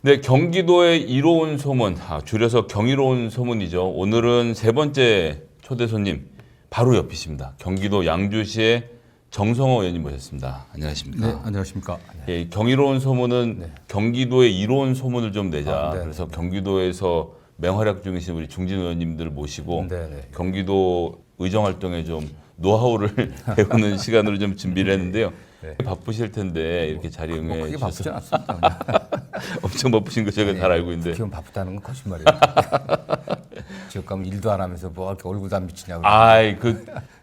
네, 경기도의 이로운 소문, 줄여서 경이로운 소문이죠. 오늘은 세 번째 초대 손님 바로 옆이십니다. 경기도 양주시의 정성호 의원님 모셨습니다. 안녕하십니까? 네, 안녕하십니까? 예, 경이로운 소문은 네. 경기도의 이로운 소문을 좀 내자. 네. 그래서 경기도에서 맹활약 중이신 우리 중진 의원님들 모시고 네. 경기도 의정 활동에 좀 노하우를 배우는 시간으로 좀 준비를 했는데요. 네. 바쁘실 텐데 이렇게 자리 응해 크게 주셔서 바쁘진 않습니다. 엄청 바쁘신 거 제가 잘 알고 있는데. 기분 바쁘다는 건 거짓말이에요. 지역 가면 일도 안 하면서 뭐 이렇게 얼굴도 안 비치냐고. 아이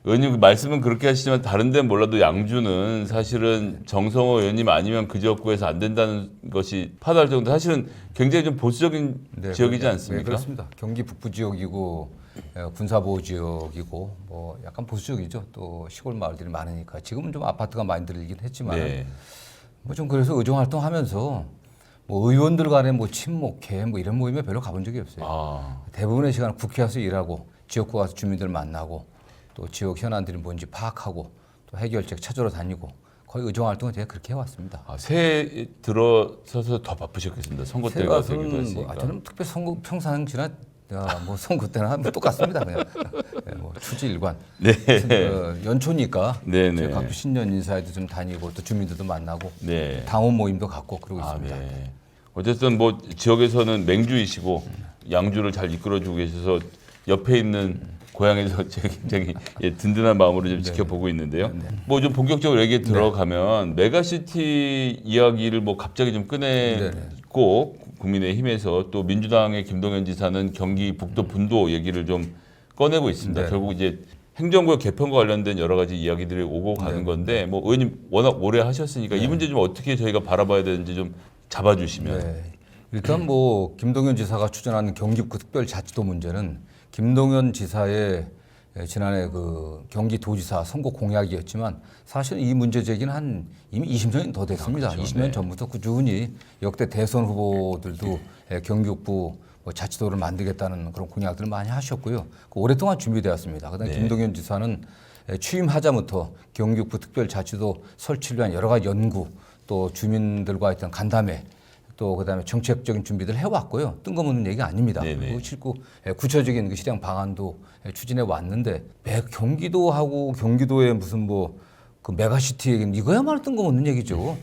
의원님 그 말씀은 그렇게 하시지만 다른 데는 몰라도 양주는 사실은 정성호 의원님 아니면 그 지역구에서 안 된다는 것이 파다할 정도 사실은 굉장히 좀 보수적인 네, 지역이지 네, 않습니까? 네, 그렇습니다. 경기 북부 지역이고 군사보호 지역이고 뭐 약간 보수적이죠. 또 시골 마을들이 많으니까 지금은 좀 아파트가 많이 들리긴 했지만 네. 뭐 좀 그래서 의정 활동하면서 뭐 의원들 간에 뭐 친목회 뭐 이런 모임에 별로 가본 적이 없어요. 아, 대부분의 시간은 국회 와서 일하고 지역구 가서 주민들 만나고 또 지역 현안들이 뭔지 파악하고 또 해결책 찾으러 다니고 거의 의정 활동을 제가 그렇게 해왔습니다. 새해 들어서서 더 바쁘셨겠습니다. 선거 때가 되기도 뭐, 했으니까. 저는 특별히 선거 평상시나 뭐 선거 때나 뭐 똑같습니다. 그냥 네, 뭐 추지일관. 네. 연초니까 네네. 제가 각주 신년 인사에도 좀 다니고 또 주민들도 만나고 네. 당원 모임도 갖고 그러고 아, 있습니다. 네. 어쨌든 뭐 지역에서는 맹주이시고 양주를 잘 이끌어주고 계셔서 옆에 있는 고향에서 제가 굉장히 든든한 마음으로 좀 지켜보고 있는데요. 뭐 좀 본격적으로 얘기 들어가면 메가시티 이야기를 뭐 갑자기 좀 꺼내고 국민의힘에서 또 민주당의 김동연 지사는 경기 북도 분도 얘기를 좀 꺼내고 있습니다. 네. 결국 이제 행정구역 개편과 관련된 여러 가지 이야기들이 오고 가는 건데 뭐 의원님 워낙 오래 하셨으니까 이 문제 좀 어떻게 저희가 바라봐야 되는지 좀 잡아주시면. 네. 일단 뭐 김동연 지사가 추진하는 경기북부 특별자치도 문제는 김동연 지사의 지난해 그 경기도지사 선거 공약이었지만 사실은 이 문제 제기는 한 이미 20년이 더 됐습니다. 그렇죠. 20년 전부터 꾸준히 역대 대선 후보들도 경기북부 뭐 자치도를 만들겠다는 그런 공약들을 많이 하셨고요. 오랫동안 준비되었습니다. 그다음에 김동연 지사는 취임하자부터 경기북부 특별자치도 설치를 위한 여러 가지 연구 또 주민들과 했던 간담회 또 그다음에 정책적인 준비를 해왔고요. 뜬금없는 얘기 아닙니다. 그리고 실구 구체적인 그 실행 방안도 추진해 왔는데 경기도하고 경기도의 무슨 뭐 그 메가시티 얘기는 이거야말로 뜬금없는 얘기죠.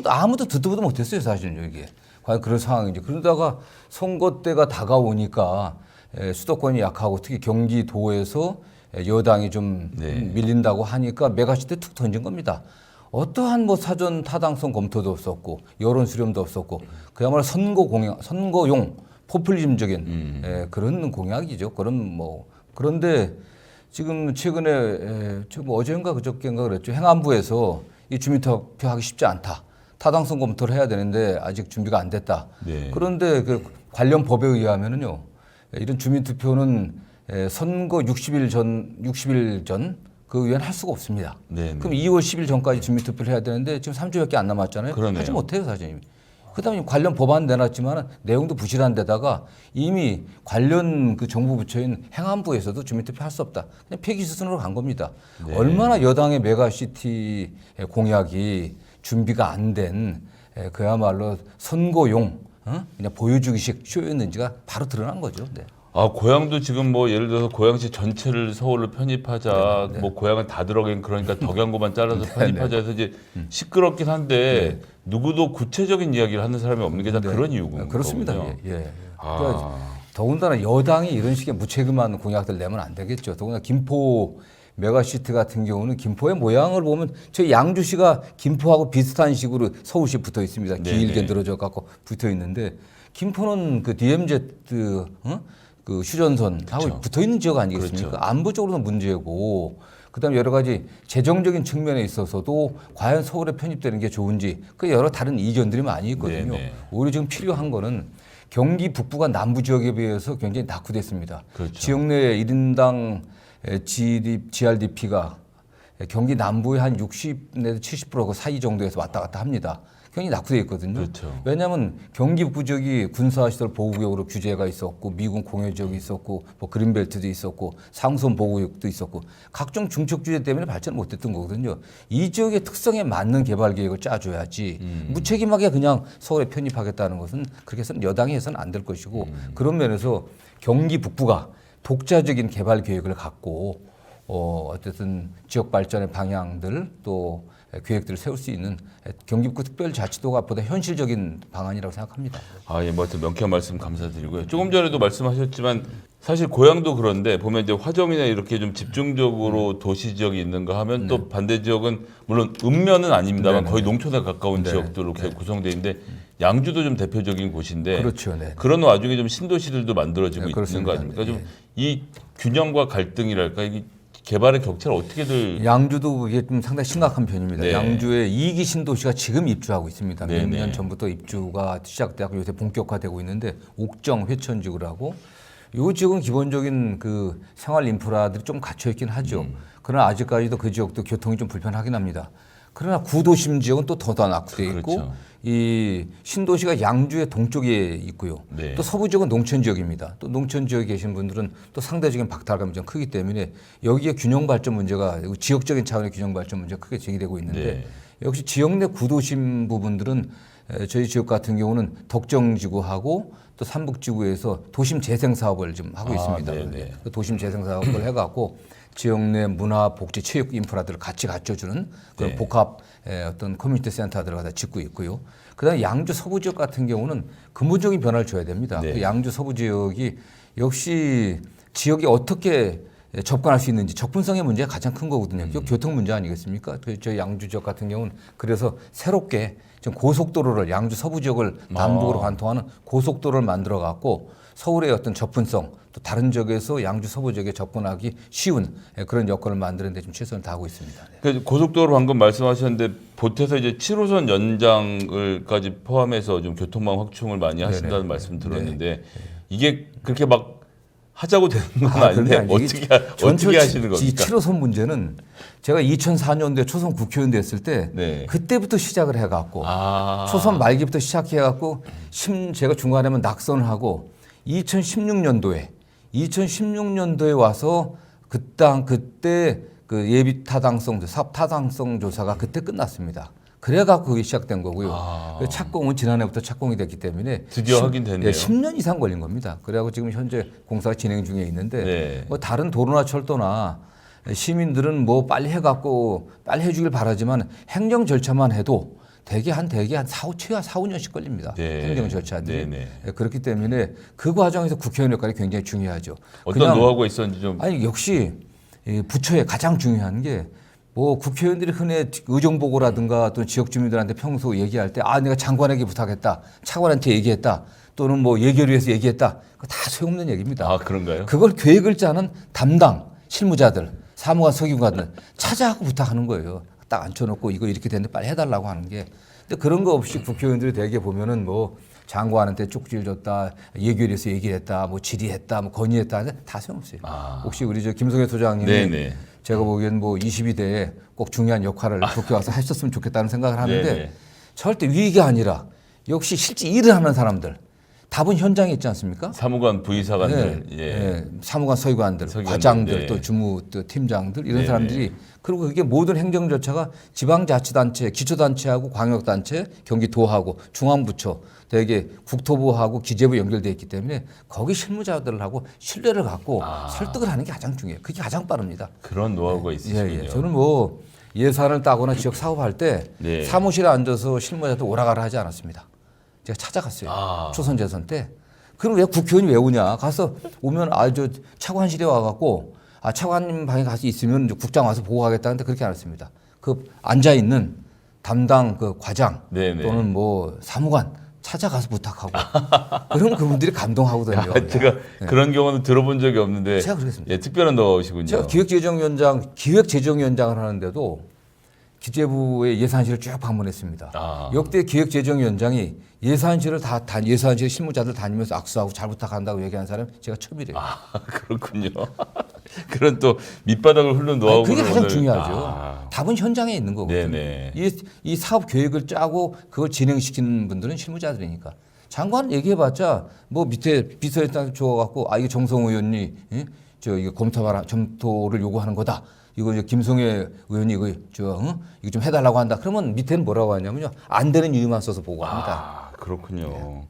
아무도 듣도 보도 못했어요, 사실은 이게. 과연 그런 상황인지. 그러다가 선거 때가 다가오니까 수도권이 약하고 특히 경기도에서 여당이 좀 밀린다고 하니까 메가시티 툭 던진 겁니다. 어떠한 뭐 사전 타당성 검토도 없었고 여론 수렴도 없었고 그야말로 선거용 포퓰리즘적인 그런 공약이죠. 그런데 지금 최근에 지금 어제인가 그저께인가 그랬죠. 행안부에서 이 주민투표하기 쉽지 않다. 타당성 검토를 해야 되는데 아직 준비가 안 됐다. 그런데 그 관련 법에 의하면은요. 이런 주민투표는 선거 60일 전 그 위엔 할 수가 없습니다. 그럼 2월 10일 전까지 주민투표를 해야 되는데 지금 3주밖에 안 남았잖아요. 그러네요. 하지 못해요, 사실. 그다음에 관련 법안 내놨지만 내용도 부실한 데다가 이미 관련 그 정부 부처인 행안부에서도 주민투표 할 수 없다. 그냥 폐기 수순으로 간 겁니다. 얼마나 여당의 메가시티 공약이 준비가 안 된 그야말로 선거용 그냥 보여주기식 쇼였는지가 바로 드러난 거죠. 네. 아, 고향도 지금 뭐 예를 들어서 고양시 전체를 서울로 편입하자, 뭐 고향은 다 들어가긴 그러니까 덕양구만 잘라서 편입하자 해서 이제 시끄럽긴 한데 누구도 구체적인 이야기를 하는 사람이 없는 게 다 그런 이유군요. 그렇습니다. 그러니까 더군다나 여당이 이런 식의 무책임한 공약들 내면 안 되겠죠. 더군다나 김포 메가시티 같은 경우는 김포의 모양을 보면 저희 양주시가 김포하고 비슷한 식으로 서울시 붙어 있습니다. 길게 늘어져 갖고 붙어 있는데 김포는 그 DMZ 그 휴전선하고 붙어 있는 지역 아니겠습니까? 안보적으로는 문제고 그다음에 여러 가지 재정적인 측면에 있어서도 과연 서울에 편입되는 게 좋은지 그 여러 다른 이견들이 많이 있거든요. 오히려 지금 필요한 거는 경기 북부가 남부 지역에 비해서 굉장히 낙후됐습니다. 지역 내 1인당 GRDP가 경기 남부의 한 60 내지 70% 그 사이 정도에서 왔다 갔다 합니다. 굉장히 낙후되어 있거든요. 그렇죠. 왜냐하면 경기 북부 지역이 군사시설 보호구역으로 규제가 있었고 미군 공여 지역이 있었고 뭐 그린벨트도 있었고 상수원 보호구역도 있었고 각종 중첩 규제 때문에 발전 못했던 거거든요. 이 지역의 특성에 맞는 개발 계획을 짜줘야지 무책임하게 그냥 서울에 편입하겠다는 것은 그렇게 해서는 여당이 해서는 안 될 것이고 그런 면에서 경기 북부가 독자적인 개발 계획을 갖고 어쨌든 지역 발전의 방향들 또 계획들을 세울 수 있는 경기북부 특별자치도가 보다 현실적인 방안이라고 생각합니다. 예, 뭐 하여튼 명쾌한 말씀 감사드리고요. 조금 전에도 말씀하셨지만 사실 고향도 그런데 보면 이제 화정이나 이렇게 좀 집중적으로 도시 지역이 있는가 하면 또 반대 지역은 물론 읍면은 아닙니다만 거의 농촌에 가까운 지역들로 구성돼 있는데 양주도 좀 대표적인 곳인데 그렇죠. 네. 그런 와중에 좀 신도시들도 만들어지고 있는 그렇습니다. 거 아닙니까? 네. 좀 이 균형과 갈등이랄까 이게 개발의 격차를 어떻게들 양주도 이게 좀 상당히 심각한 편입니다. 네. 양주에 2기 신도시가 지금 입주하고 있습니다. 네, 몇 년 네. 전부터 입주가 시작되고 요새 본격화되고 있는데 옥정 회천지구라고 요 지역은 기본적인 그 생활 인프라들이 좀 갖춰 있긴 하죠. 그러나 아직까지도 그 지역도 교통이 좀 불편하긴 합니다. 그러나 구도심 지역은 또 더 낙후돼 있고 그렇죠. 이 신도시가 양주의 동쪽에 있고요. 네. 또 서부 지역은 농촌 지역입니다. 또 농촌 지역에 계신 분들은 또 상대적인 박탈감이 좀 크기 때문에 여기에 균형 발전 문제가 지역적인 차원의 균형 발전 문제가 크게 제기되고 있는데 네. 역시 지역 내 구도심 부분들은 저희 지역 같은 경우는 덕정지구하고 또 삼북지구에서 도심 재생 사업을 좀 하고 있습니다. 네네. 그 도심 재생 사업을 해갖고 지역 내 문화, 복지, 체육 인프라들을 같이 갖춰주는 그런 네. 복합 어떤 커뮤니티 센터들을 갖다 짓고 있고요. 그다음에 양주 서부 지역 같은 경우는 근본적인 변화를 줘야 됩니다. 네. 그 양주 서부 지역이 역시 지역이 어떻게 접근할 수 있는지 접근성의 문제가 가장 큰 거거든요. 그 교통 문제 아니겠습니까? 저희 양주 지역 같은 경우는 그래서 새롭게 지금 고속도로를 양주 서부 지역을 남북으로 관통하는 고속도로를 만들어 갖고 서울의 어떤 접근성 또 다른 지역에서 양주 서부 지역에 접근하기 쉬운 그런 여건을 만드는 데 좀 최선을 다하고 있습니다. 네. 그 고속도로 방금 말씀하셨는데 보태서 이제 7호선 연장을까지 포함해서 좀 교통망 확충을 많이 하신다는 네네. 말씀 들었는데 이게 그렇게 막 하자고 되는 건 그런데 아닌데 이게 어떻게 하시는 이 겁니까? 7호선 문제는 제가 2004년도에 초선 국회의원 됐을 때 네. 그때부터 시작을 해갖고 아. 초선 말기부터 시작해갖고 제가 중간에만 낙선을 하고 2016년도에 와서 그때 그 예비 타당성 사업 타당성 조사가 그때 끝났습니다. 그래갖고 그게 시작된 거고요. 그 착공은 지난해부터 착공이 됐기 때문에 드디어 하긴 됐네요. 10년 이상 걸린 겁니다. 그래갖고 지금 현재 공사가 진행 중에 있는데 네. 뭐 다른 도로나 철도나 시민들은 뭐 빨리 해갖고 빨리 해주길 바라지만 행정 절차만 해도 대개 한 4, 5년씩 걸립니다. 네. 행정 절차들이. 네, 그렇기 때문에 그 과정에서 국회의원 역할이 굉장히 중요하죠. 어떤 노하우가 있었는지 좀 아니 역시 이 부처에 가장 중요한 게 뭐 국회의원들이 흔히 의정보고라든가 또 지역 주민들한테 평소 얘기할 때 내가 장관에게 부탁했다, 차관한테 얘기했다, 또는 뭐 예결위에서 얘기했다, 그거 다 소용없는 얘기입니다. 그런가요? 그걸 계획을 짜는 담당 실무자들, 사무관, 서기관들 찾아가고 부탁하는 거예요. 딱 앉혀놓고 이거 이렇게 됐는데 빨리 해달라고 하는 게. 근데 그런 거 없이 국회의원들이 대개 보면은 뭐 장관한테 쪽지를 줬다, 예결위에서 얘기했다, 뭐 질의했다, 뭐 건의했다 하는데 다 소용없어요. 혹시 우리 김성애 소장님이 네네. 제가 보기엔 뭐 22대에 꼭 중요한 역할을 국회 와서 하셨으면 좋겠다는 생각을 하는데 네네. 절대 위기가 아니라 역시 실제 일을 하는 사람들 답은 현장에 있지 않습니까? 사무관, 부의사관들, 사무관, 서기관들, 서기관들, 과장들, 네. 또 주무, 또 팀장들 이런 네네. 사람들이 그리고 그게 모든 행정 절차가 지방자치단체, 기초단체하고 광역단체, 경기도하고 중앙부처, 대개 국토부하고 기재부 연결되어 있기 때문에 거기 실무자들하고 신뢰를 갖고 설득을 하는 게 가장 중요해요. 그게 가장 빠릅니다. 그런 노하우가 있으시군요. 저는 뭐 예산을 따거나 지역 사업할 때 네. 사무실에 앉아서 실무자들 오라가라 하지 않았습니다. 제가 찾아갔어요. 초선 재선 때. 그럼 왜 국회의원이 왜 오냐? 가서 오면 저 차관실에 와갖고 차관님 방에 가서 있으면 이제 국장 와서 보고하겠다는데 그렇게 안 했습니다. 그 앉아 있는 담당 그 과장 네네. 또는 뭐 사무관 찾아가서 부탁하고 그러면 그분들이 감동하거든요. 제가 그런 경우는 들어본 적이 없는데 제가 그러겠습니다. 특별한 노하우시군요. 제가 기획재정위원장을 하는데도 기재부의 예산실을 쭉 방문했습니다. 아. 역대 기획재정위원장이 예산실을 예산실 실무자들 다니면서 악수하고 잘 부탁한다고 얘기한 사람 제가 처음이래요. 아, 그렇군요. 그런 또 밑바닥을 훑는 노하우를 그게 가장 오늘- 중요하죠. 아. 답은 현장에 있는 거거든요. 네네. 이 사업 계획을 짜고 그걸 진행시키는 분들은 실무자들이니까. 장관 얘기해봤자 뭐 밑에 비서실장 줘갖고 이거 정성 의원이 이거 검토를 요구하는 거다. 이거 이제 김성애 의원이 이거 좀 해달라고 한다. 그러면 밑에는 뭐라고 하냐면요. 안 되는 이유만 써서 보고합니다. 아, 그렇군요.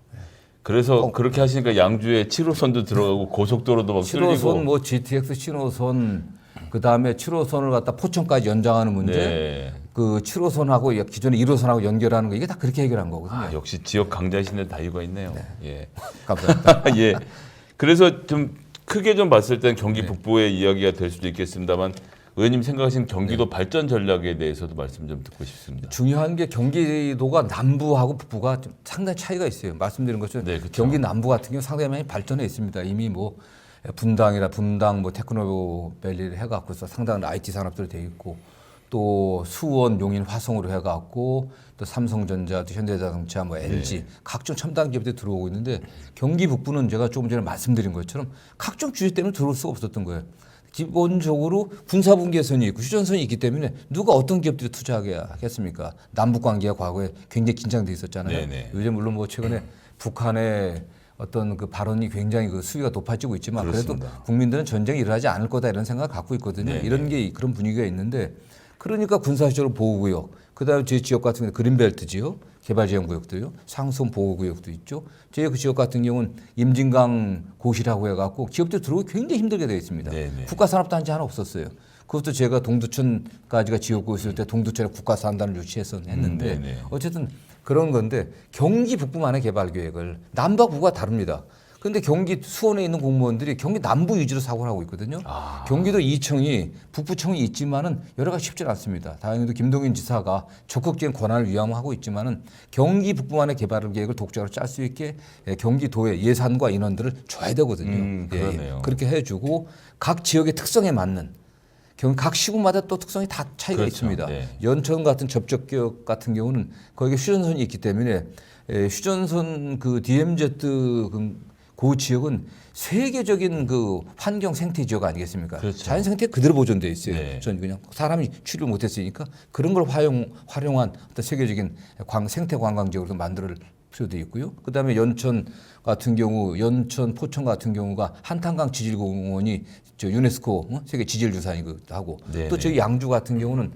그래서 그렇게 하시니까 양주에 7호선도 들어가고 고속도로도 막 7호선 뚫리고. 뭐 GTX 신호선 그다음에 7호선을 갖다 포천까지 연장하는 문제. 네. 그 7호선하고 기존의 1호선하고 연결하는 거 이게 다 그렇게 해결한 거거든요. 아, 역시 지역 강자이신데 다 이유가 있네요. 예. 감사합니다. 예. 그래서 좀 크게 좀 봤을 땐 경기 네. 북부의 이야기가 될 수도 있겠습니다만 의원님 생각하시는 경기도 발전 전략에 대해서도 말씀 좀 듣고 싶습니다. 중요한 게 경기도가 남부하고 북부가 좀 상당히 차이가 있어요. 말씀드린 것처럼 네, 그렇죠. 경기 남부 같은 경우 상당히 많이 발전해 있습니다. 이미 뭐 분당 뭐 테크노밸리를 해갖고서 상당한 IT 산업들 돼 있고 또 수원, 용인, 화성으로 해갖고 또 삼성전자, 또 현대자동차, 뭐 LG 각종 첨단 기업들이 들어오고 있는데 경기 북부는 제가 조금 전에 말씀드린 것처럼 각종 규제 때문에 들어올 수가 없었던 거예요. 기본적으로 군사분 계선이 있고 휴전선이 있기 때문에 누가 어떤 기업들이 투자하게 하겠습니까? 남북 관계가 과거에 굉장히 긴장돼 있었잖아요. 네네. 요즘 물론 뭐 최근에 북한의 어떤 그 발언이 굉장히 그 수위가 높아지고 있지만 그래도 그렇습니다. 국민들은 전쟁이 일어나지 않을 거다 이런 생각을 갖고 있거든요. 네네. 이런 게 그런 분위기가 있는데 그러니까 군사시설로 보호구역, 그다음에 제 지역 같은 경우 그린벨트 지역, 개발지원구역도요, 상수원 보호구역도 있죠. 제 그 지역 같은 경우는 임진강 고시라고 해갖고 기업들 들어오기 굉장히 힘들게 되어 있습니다. 네네. 국가산업단지 하나 없었어요. 그것도 제가 동두천까지가 지역구 있을 때 동두천에 국가산단을 유치했었는데 네네. 어쨌든 그런 건데 경기 북부만의 개발 계획을 남과 북부가 다릅니다. 그런데 경기 수원에 있는 공무원들이 경기 남부 위주로 사고를 하고 있거든요. 아. 경기도 이청이 북부청이 있지만은 여러 가지 쉽지 않습니다. 다행히도 김동연 지사가 적극적인 권한을 위임하고 있지만은 경기 북부만의 개발 계획을 독자적으로 짤 수 있게 경기도의 예산과 인원들을 줘야 되거든요. 그러네요. 그렇게 해주고 각 지역의 특성에 맞는 각 시군마다 또 특성이 다 차이가 그렇죠. 있습니다. 네. 연천 같은 접촉기역 같은 경우는 거기에 휴전선이 있기 때문에 휴전선 그 DMZ 그 지역은 세계적인 그 환경 생태 지역 아니겠습니까? 그렇죠. 자연 생태 그대로 보존돼 있어요. 네. 전 그냥 사람이 출입 못했으니까 그런 걸 활용한 어떤 세계적인 생태 관광 지역으로 만들 필요도 있고요. 그다음에 연천 같은 경우, 연천 포천 같은 경우가 한탄강 지질공원이 유네스코 세계 지질유산이기도 하고 네네. 또 저희 양주 같은 경우는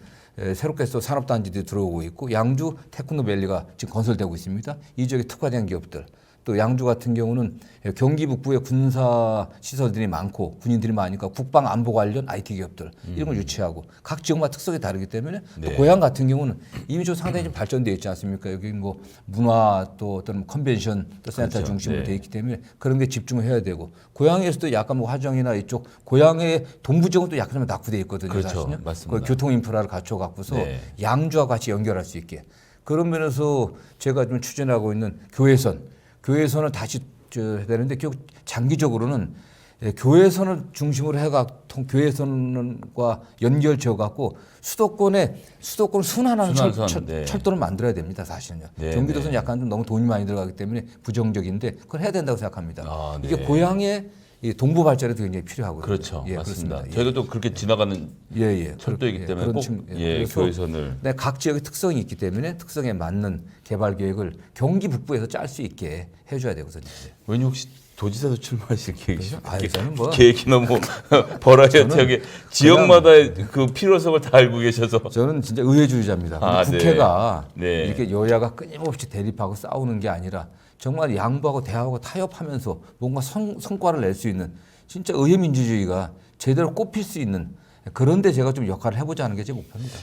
새롭게 또 산업단지들이 들어오고 있고 양주 테크노밸리가 지금 건설되고 있습니다. 이 지역에 특화된 기업들. 또 양주 같은 경우는 경기 북부에 군사 시설들이 많고 군인들이 많으니까 국방 안보 관련 IT 기업들 이런 걸 유치하고 각 지역마다 특성이 다르기 때문에 또 네. 고향 같은 경우는 이미 좀 상당히 좀 발전되어 있지 않습니까? 여기 뭐 문화 또 어떤 컨벤션 또 센터 그렇죠. 중심으로 네. 되어 있기 때문에 그런 게 집중을 해야 되고 고향에서도 약간 뭐 화정이나 이쪽 고향의 동부 지역은 또 약간 좀 낙후되어 있거든요. 그렇죠. 사실은요. 맞습니다. 그 교통 인프라를 갖춰 갖고서 네. 양주와 같이 연결할 수 있게 그런 면에서 제가 좀 추진하고 있는 교회선을 다시 해야 되는데 장기적으로는 교회선을 중심으로 해가 교회선과 연결지어 갖고 수도권을 순환하는 순환선, 네. 철도를 만들어야 됩니다. 사실은요. 네, 경기도는 네. 약간 좀 너무 돈이 많이 들어가기 때문에 부정적인데 그걸 해야 된다고 생각합니다. 아, 네. 이게 고향의 이 동부 발전에도 굉장히 필요하거든요. 그렇죠. 예, 맞습니다. 그렇습니다. 저희도 또 그렇게 지나가는 철도이기 예, 때문에 그런 꼭 그래서 교회선을 네, 각 지역의 특성이 있기 때문에 특성에 맞는 개발 계획을 경기 북부에서 짤 수 있게 해줘야 되거든요. 왠지 혹시 도지사도 출마하실 계획이죠? 저는 뭐 계획이 너무 버라이어티하게 지역마다의 그 필요성을 다 알고 계셔서 저는 진짜 의회주의자입니다. 아, 근데 국회가 네. 이렇게 여야가 끊임없이 대립하고 싸우는 게 아니라 정말 양보하고 대화하고 타협하면서 뭔가 성과를 낼 수 있는 진짜 의회 민주주의가 제대로 꼽힐 수 있는 그런데 제가 좀 역할을 해보자 하는 게 제 목표입니다.